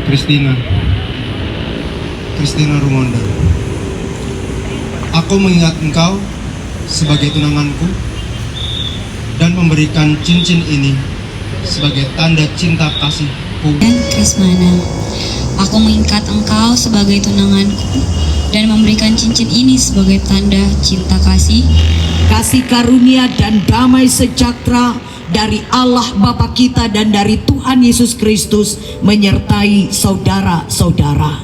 Christina Rumonda. Aku mengingat engkau sebagai tunanganku dan memberikan cincin ini sebagai tanda cinta kasihku. Krismana, aku mengikat engkau sebagai tunanganku dan memberikan cincin ini sebagai tanda cinta kasih. Kasih karunia dan damai sejahtera dari Allah Bapa kita dan dari Tuhan Yesus Kristus menyertai saudara-saudara.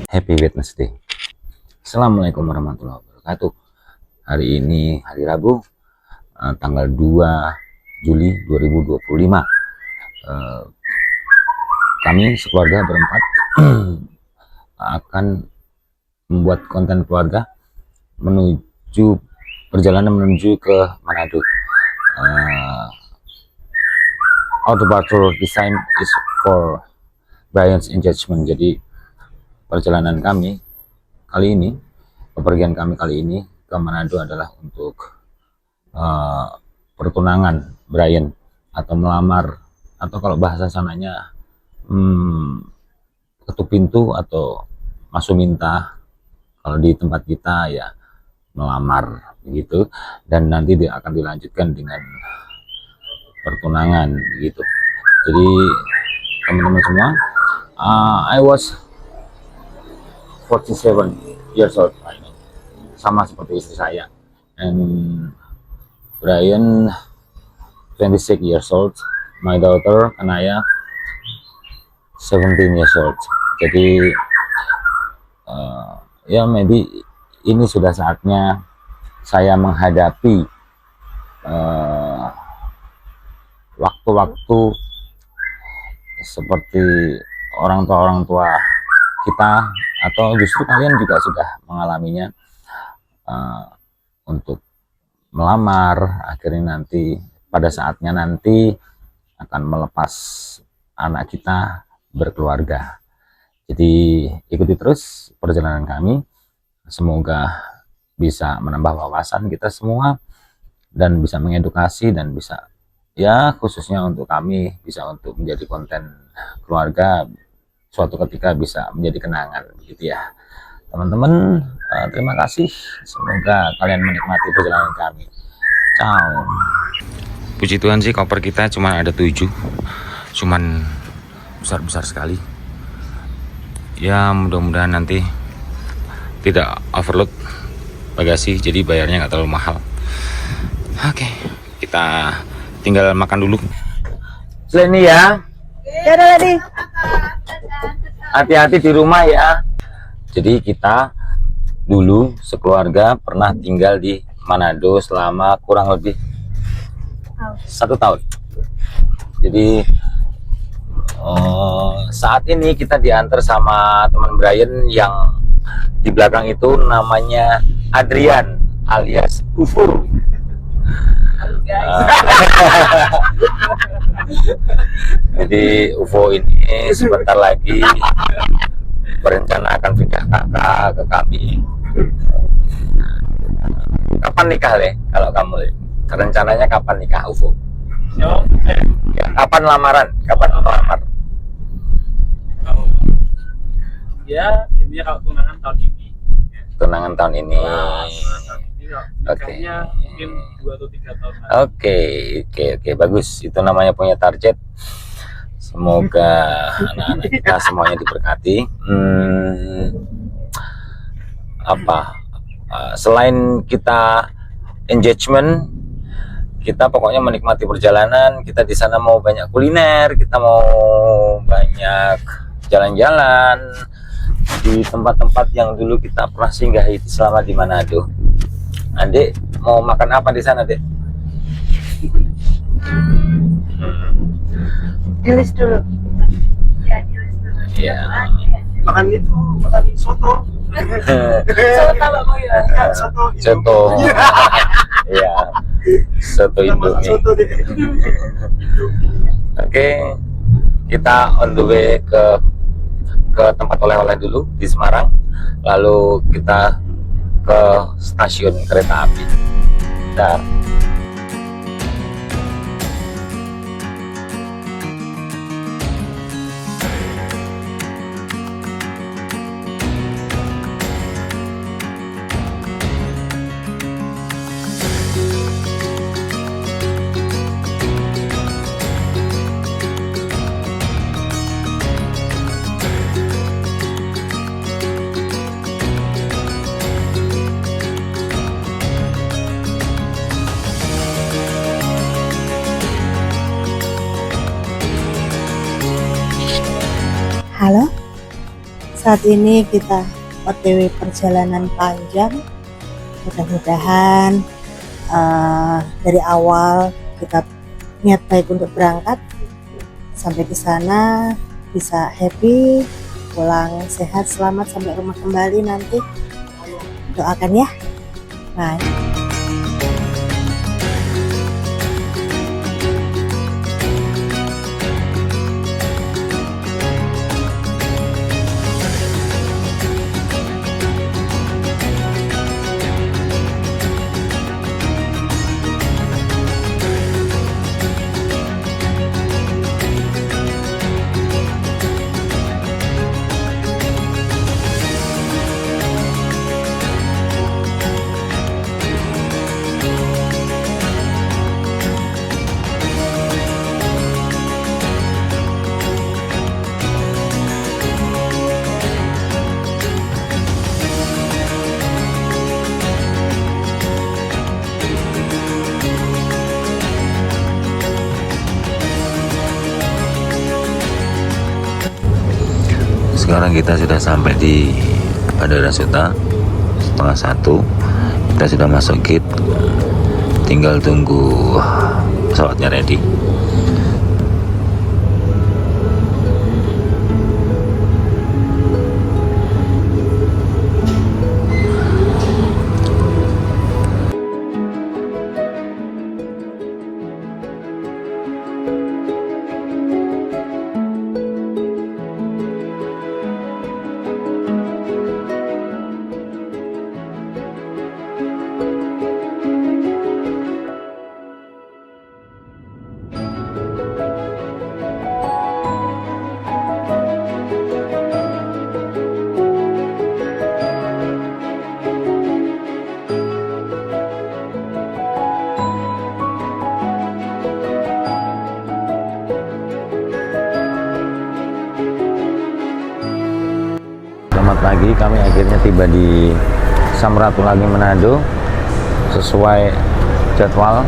Happy Wednesday. Assalamualaikum warahmatullahi wabarakatuh. Hari ini hari Rabu, tanggal 2 Juli 2025. Kami sekeluarga berempat akan membuat konten keluarga menuju perjalanan menuju ke Manado. Autobatur design is for Brian's engagement. Jadi perjalanan kami kali ini, kepergian kami kali ini ke Manado adalah untuk pertunangan Brian, atau melamar, atau kalau bahasa sananya ketuk pintu atau masuk minta. Kalau di tempat kita ya melamar begitu, dan nanti dia akan dilanjutkan dengan pertunangan gitu. Jadi teman-teman semua, I was 47 years old, sama seperti istri saya, and Brian 26 years old, my daughter Kanaya 17 years old. Jadi ya maybe ini sudah saatnya saya menghadapi waktu-waktu seperti orang tua kita, atau justru kalian juga sudah mengalaminya, untuk melamar, akhirnya nanti pada saatnya nanti akan melepas anak kita berkeluarga. Jadi ikuti terus perjalanan kami, semoga bisa menambah wawasan kita semua dan bisa mengedukasi, dan bisa ya khususnya untuk kami bisa untuk menjadi konten keluarga, suatu ketika bisa menjadi kenangan begitu ya teman-teman. Terima kasih, semoga kalian menikmati perjalanan kami. Ciao. Puji Tuhan sih, koper kita cuma ada 7, cuman besar-besar sekali ya. Mudah-mudahan nanti tidak overload bagasi, jadi bayarnya nggak terlalu mahal. Oke, kita tinggal makan dulu. Seleni ya. Ya udah tadi. Hati-hati di rumah ya. Jadi kita dulu sekeluarga pernah tinggal di Manado selama kurang lebih 1 tahun. Jadi saat ini kita diantar sama teman Brian yang di belakang itu, namanya Adrian alias UFO. Jadi UFO ini sebentar lagi berencana akan pindah kakak ke kami. Kapan nikah deh kalau kamu? Rencananya kapan nikah UFO? Ya, kapan lamaran? Kapan lamar? Ya, intinya kalau tunangan tahun ini. Tunangan tahun ini. Oke. Mungkin 2 atau 3 tahun. Oke, bagus. Itu namanya punya target. Semoga anak-anak kita semuanya diberkati. Selain kita engagement, kita pokoknya menikmati perjalanan. Kita di sana mau banyak kuliner, kita mau banyak jalan-jalan di tempat-tempat yang dulu kita pernah singgahi selama di Manado. Adik mau makan apa di sana, Dek? Tulis dulu. Iya. Makan soto. Soto. Iya. Soto Indomie. Oke. Kita on the way ke tempat oleh-oleh dulu di Semarang, lalu kita ke stasiun kereta api. Dar. Halo, saat ini kita OTW perjalanan panjang. Mudah-mudahan dari awal kita niat baik untuk berangkat, sampai di sana bisa happy, pulang sehat selamat sampai rumah kembali nanti. Doakan ya. Bye. Sekarang kita sudah sampai di Bandara Suta, 12:30. Kita sudah masuk gate, tinggal tunggu pesawatnya ready. Selamat pagi, kami akhirnya tiba di Samratulangi Manado sesuai jadwal.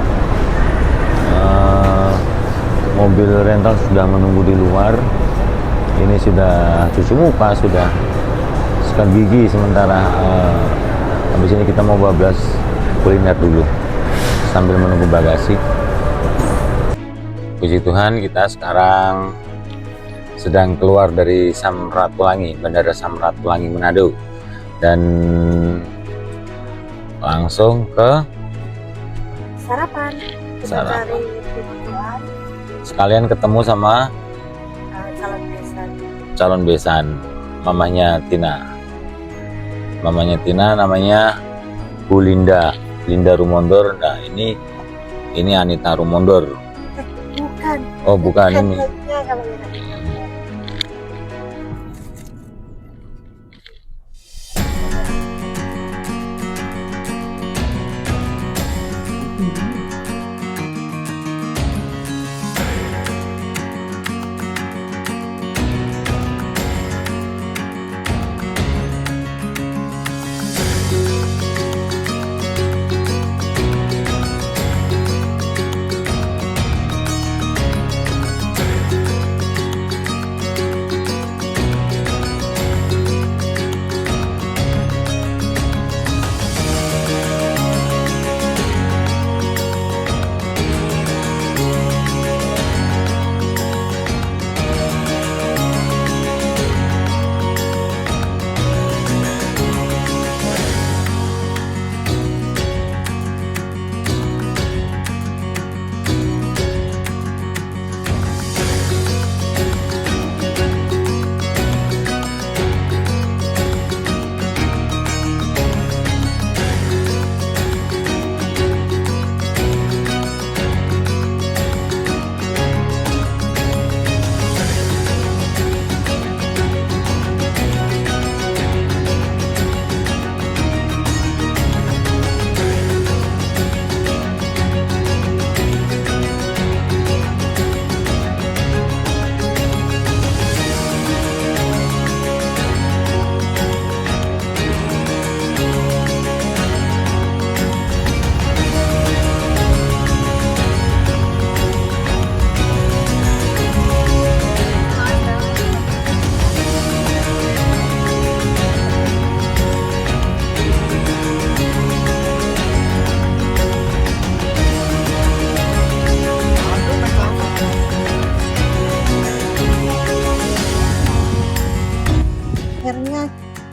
Mobil rental sudah menunggu di luar. Ini sudah cuci muka, sudah sikat gigi, sementara habis ini kita mau bablas kuliner dulu sambil menunggu bagasi. Puji Tuhan, kita sekarang sedang keluar dari Samratulangi, Bandara Samratulangi Manado, dan langsung ke Sarapan. Kita Sarapan. cari kebutuhan sekalian ketemu sama calon besan. calon besan, mamanya Tina. Mamanya Tina namanya Bu Linda Rumondor. Nah, ini Anita Rumondor. Bukan. Oh, bukan ini. Ya, kalau ya.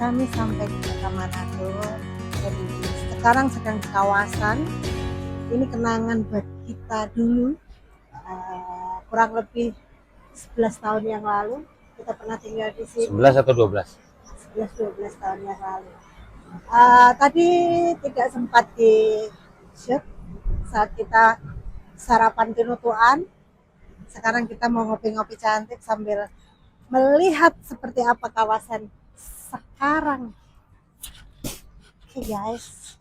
kami sampai di Kota Manado. Jadi sekarang sedang di kawasan. Ini kenangan buat kita dulu. Kurang lebih 11 tahun yang lalu kita pernah tinggal di sini. 11 atau 12? 11-12 tahun yang lalu. Tadi tidak sempat di shoot saat kita sarapan tinutuan. Sekarang kita mau ngopi-ngopi cantik sambil melihat seperti apa kawasan sekarang. Oke guys.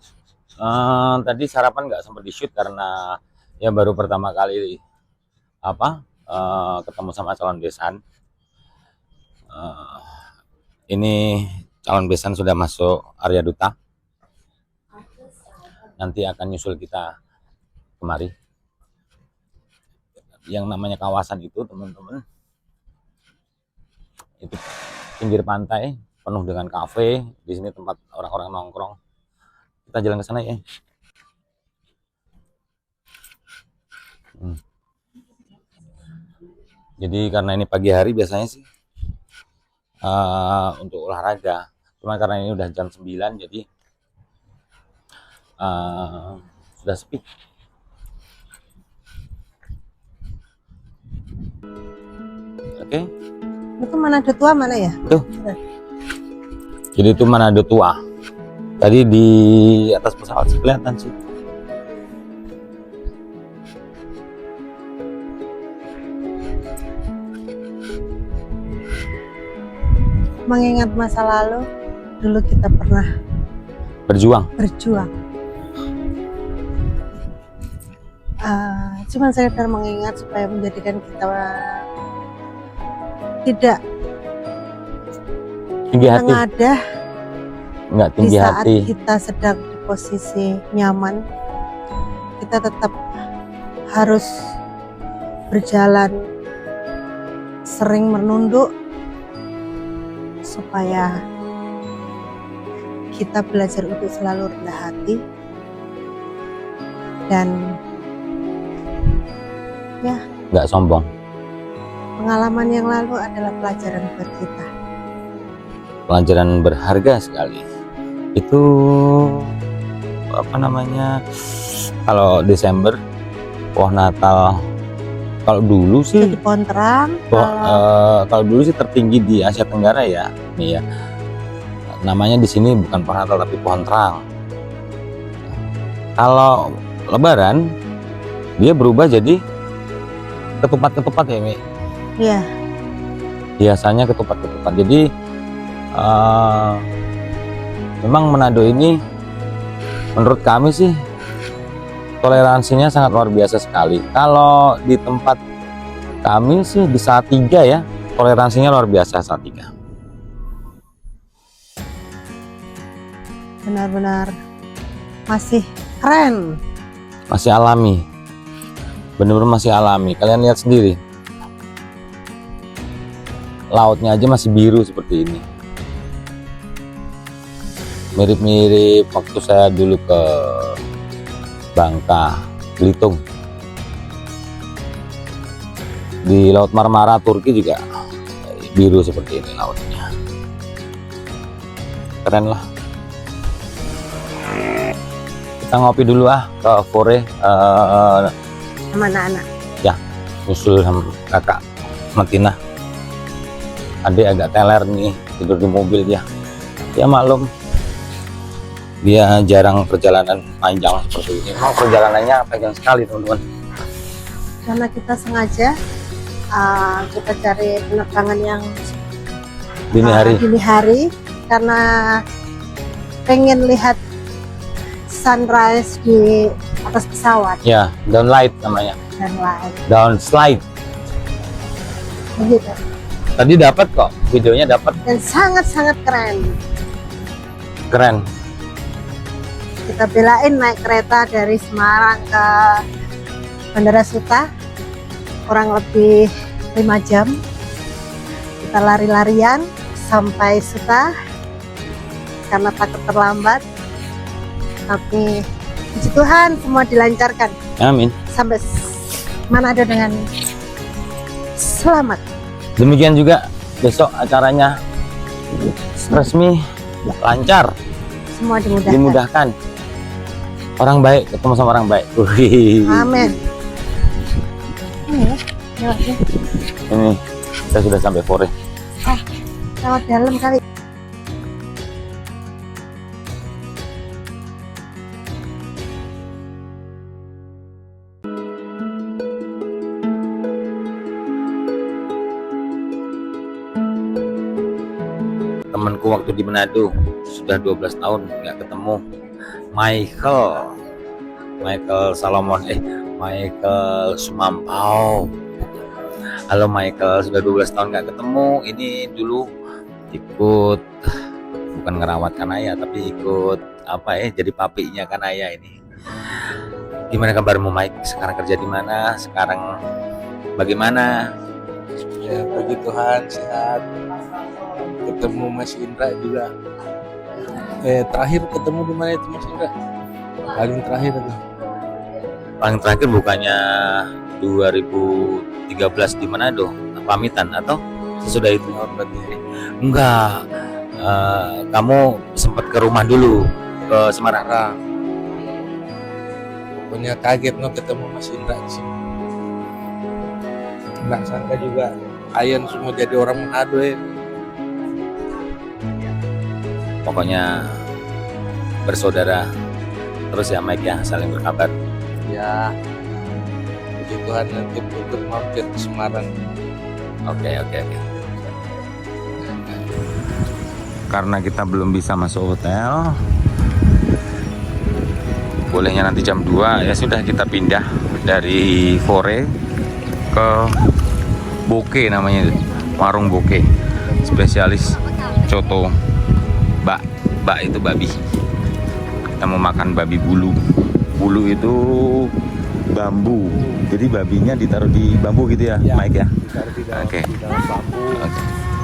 Tadi sarapan nggak sempat di shoot karena ya baru pertama kali ketemu sama calon besan. Ini calon besan sudah masuk area duta. Nanti akan nyusul kita kemari. Yang namanya kawasan itu teman-teman, itu pinggir pantai penuh dengan kafe. Di sini tempat orang-orang nongkrong. Kita jalan ke sana ya. Jadi karena ini pagi hari biasanya sih untuk olahraga. Cuma karena ini udah jam 9 jadi sudah sepi. Oke. Itu Manado Tua mana ya? Tuh. Jadi itu Manado Tua. Tadi di atas pesawat sih kelihatan sih. Mengingat masa lalu, dulu kita pernah Berjuang. Cuman sekedar mengingat supaya menjadikan kita tidak Tinggi hati. mengadah Enggak di tinggi saat hati. kita sedang di posisi nyaman. Kita tetap harus berjalan sering menunduk supaya kita belajar untuk selalu rendah hati dan ya, Enggak sombong. pengalaman yang lalu adalah pelajaran buat kita. Pelajaran berharga sekali. Itu apa namanya? Kalau Desember, pohon Natal. Kalau dulu sih Jadi pohon terang, kalau dulu sih tertinggi di Asia Tenggara ya, nih ya. Namanya di sini bukan pohon Natal tapi pohon terang. Kalau Lebaran dia berubah jadi ketupat-ketupat ya, Mi. ya, Biasanya ketupat-ketupat. Jadi memang Manado ini menurut kami sih toleransinya sangat luar biasa sekali. Kalau di tempat kami sih di Salatiga ya, toleransinya luar biasa Salatiga. benar-benar masih keren. Masih alami. Bener-bener masih alami. Kalian lihat sendiri. Lautnya aja masih biru seperti ini. Mirip-mirip waktu saya dulu ke Bangka, Belitung. Di Laut Marmara, Turki juga biru seperti ini lautnya. Keren lah. Kita ngopi dulu ke Fore. Sama anak-anak. Ya, nyusul sama kakak Matina. Adik agak teler nih, tidur di mobil dia. Ya maklum, dia jarang perjalanan panjang seperti ini. Memang perjalanannya panjang sekali teman-teman. Karena kita sengaja kita cari penerbangan yang Dini hari. karena pengen lihat sunrise di atas pesawat Ya, downlight namanya. dan lain Downslide. begitu, Tadi dapat kok, videonya dapat. dan sangat-sangat keren. Keren. Kita belain naik kereta dari Semarang ke Bandara Suta kurang lebih 5 jam. Kita lari-larian sampai Suta karena takut terlambat, tapi puji Tuhan semua dilancarkan Amin. sampai Manado dengan selamat. Demikian juga besok acaranya resmi lancar, semua dimudahkan. dimudahkan. Orang baik ketemu sama orang baik. Wih. Amin. Ini ya, lewatnya. Ini kita sudah sampai Fore. Lewat dalam kali. Temanku waktu di Manado sudah 12 tahun nggak ketemu. Michael Salomon, Michael Sumampau. Halo Michael, sudah 12 tahun nggak ketemu. Ini dulu ikut, bukan ngerawat Kanaya, tapi ikut jadi papinya Kanaya ini. Gimana kabarmu Mike? Sekarang kerja di mana? Sekarang bagaimana? Ya, puji Tuhan sehat. Ketemu Mas Indra juga. Terakhir ketemu di mana itu Mas Indra? Paling terakhir itu. Paling terakhir bukannya 2013 di Manado, pamitan atau sesudah itu? Enggak. Kamu sempat ke rumah dulu ke Semarang. Pokoknya kaget ketemu Mas Indra di sini. Nggak sangka juga Ayan semua jadi orang Manado ya. Pokoknya bersaudara terus ya Mike ya, saling berkabar. Ya, puji Tuhan nanti ikut mampir ke Semarang. Oke. Karena kita belum bisa masuk hotel, bolehnya nanti jam 2, ya sudah kita pindah dari Fore ke Boke namanya, warung Boke, spesialis coto. Bak itu babi. Kita mau makan babi bulu. Bulu itu bambu. Jadi babinya ditaruh di bambu gitu ya, Mike ya. Ditaruh di dalam, Oke. di dalam bambu.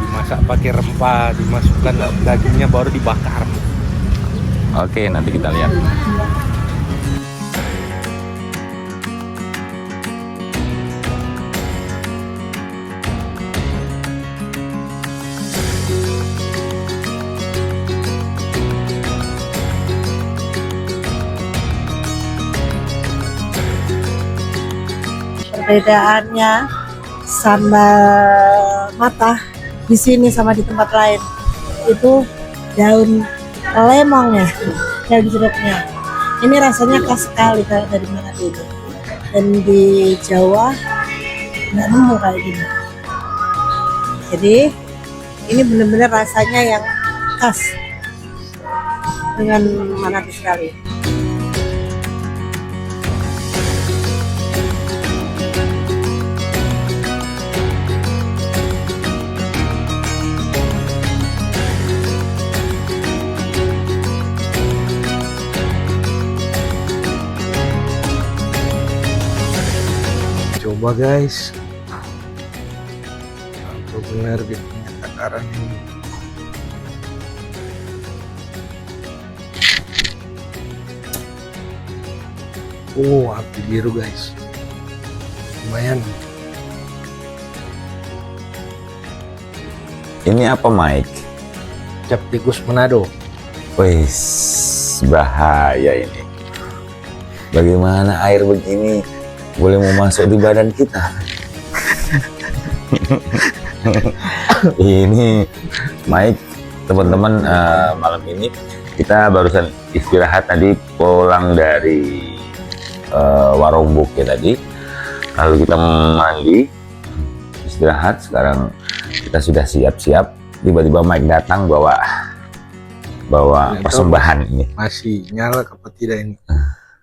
Dimasak pakai rempah, dimasukkan dagingnya baru dibakar. Oke, nanti kita lihat. Perbedaannya sambal mata di sini sama di tempat lain itu daun lemongnya, daun jeruknya. Ini rasanya khas sekali kalau dari Manado ini. Dan di Jawa nggak nemu kayak gini. Jadi ini benar-benar rasanya yang khas dengan Manado sekali. Coba guys, apa benar dia punya takaran ini? Oh, api biru guys, lumayan. Ini apa Mike? Cap tikus Manado. Wis, bahaya ini. Bagaimana air begini boleh mau masuk di badan kita? Ini Mike, teman-teman, malam ini kita barusan istirahat tadi, pulang dari warung Boke tadi, lalu kita mandi, istirahat. Sekarang kita sudah siap-siap, tiba-tiba Mike datang bawa persembahan ini. Masih nyala apa tidak ini?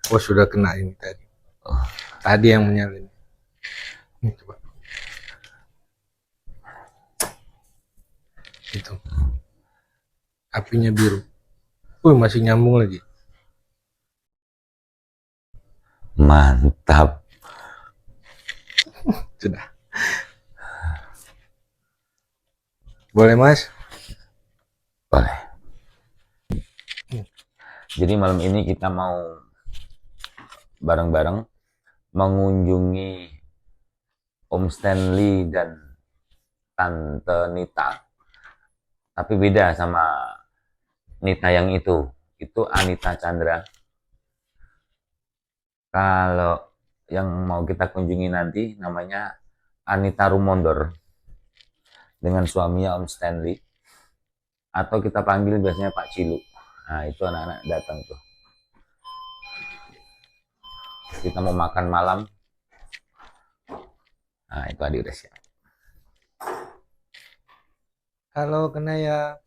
Oh, sudah kena ini tadi. Tadi yang menyala ini. Ini coba. Itu. Apinya biru. Masih nyambung lagi. Mantap. Sudah. Boleh Mas? Boleh. Jadi malam ini kita mau bareng-bareng mengunjungi Om Stanley dan Tante Nita, tapi beda sama Nita yang itu Anita Chandra. Kalau yang mau kita kunjungi nanti namanya Anita Rumondor dengan suaminya Om Stanley, atau kita panggil biasanya Pak Cilu. Nah, itu anak-anak datang tuh. Kita mau makan malam. Nah, itu adik udah siap. Halo Kenaya.